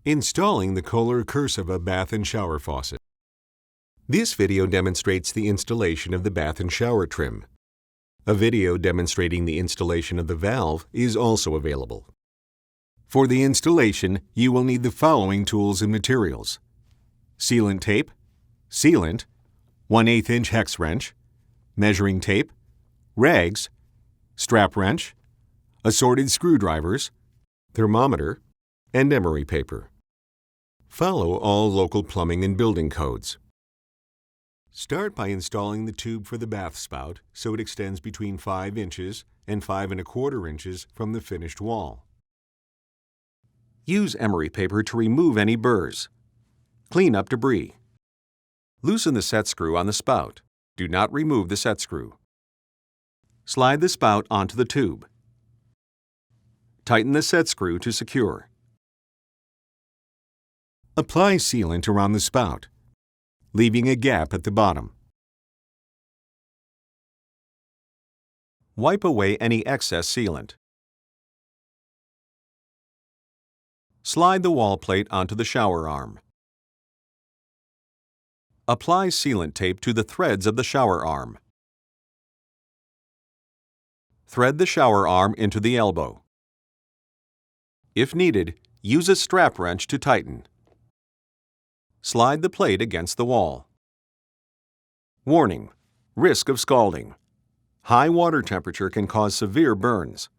Installing the KOHLER Cursiva bath and shower faucet. This video demonstrates the installation of the bath and shower trim. A video demonstrating the installation of the valve is also available. For the installation, you will need the following tools and materials: sealant tape, sealant, 1/8 inch hex wrench, measuring tape, rags, strap wrench, assorted screwdrivers, thermometer, and emery paper. Follow all local plumbing and building codes. Start by installing the tube for the bath spout so it extends between 5 inches and 5 1/4 inches from the finished wall. Use emery paper to remove any burrs. Clean up debris. Loosen the set screw on the spout. Do not remove the set screw. Slide the spout onto the tube. Tighten the set screw to secure. Apply sealant around the spout, leaving a gap at the bottom. Wipe away any excess sealant. Slide the wall plate onto the shower arm. Apply sealant tape to the threads of the shower arm. Thread the shower arm into the elbow. If needed, use a strap wrench to tighten. Slide the plate against the wall. Warning: risk of scalding. High water temperature can cause severe burns.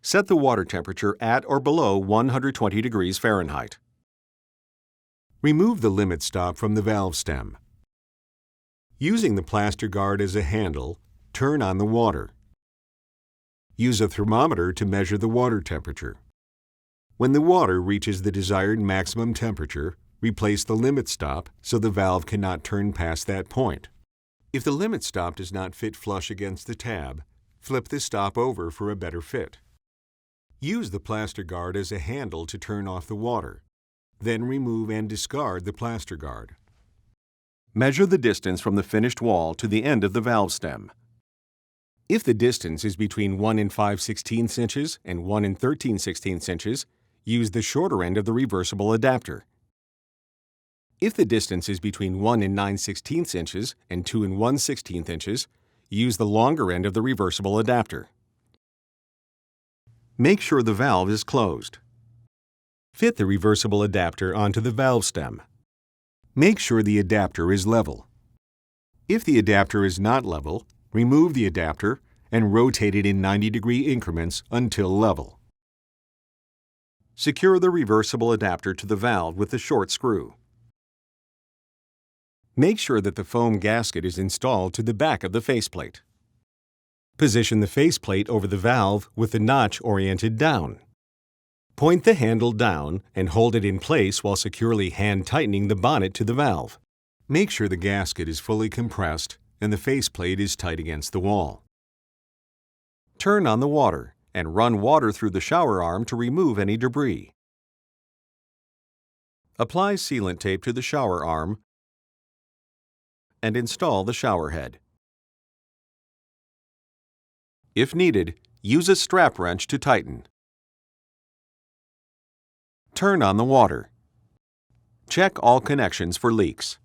Set the water temperature at or below 120 degrees Fahrenheit. Remove the limit stop from the valve stem. Using the plaster guard as a handle, turn on the water. Use a thermometer to measure the water temperature. When the water reaches the desired maximum temperature, replace the limit stop so the valve cannot turn past that point. If the limit stop does not fit flush against the tab, flip the stop over for a better fit. Use the plaster guard as a handle to turn off the water. Then remove and discard the plaster guard. Measure the distance from the finished wall to the end of the valve stem. If the distance is between 1 5/16 inches and 1 13/16 inches, use the shorter end of the reversible adapter. If the distance is between 1 9/16 inches and 2 1/16 inches, use the longer end of the reversible adapter. Make sure the valve is closed. Fit the reversible adapter onto the valve stem. Make sure the adapter is level. If the adapter is not level, remove the adapter and rotate it in 90-degree increments until level. Secure the reversible adapter to the valve with the short screw. Make sure that the foam gasket is installed to the back of the faceplate. Position the faceplate over the valve with the notch oriented down. Point the handle down and hold it in place while securely hand-tightening the bonnet to the valve. Make sure the gasket is fully compressed and the faceplate is tight against the wall. Turn on the water and run water through the shower arm to remove any debris. Apply sealant tape to the shower arm and install the shower head. If needed, use a strap wrench to tighten. Turn on the water. Check all connections for leaks.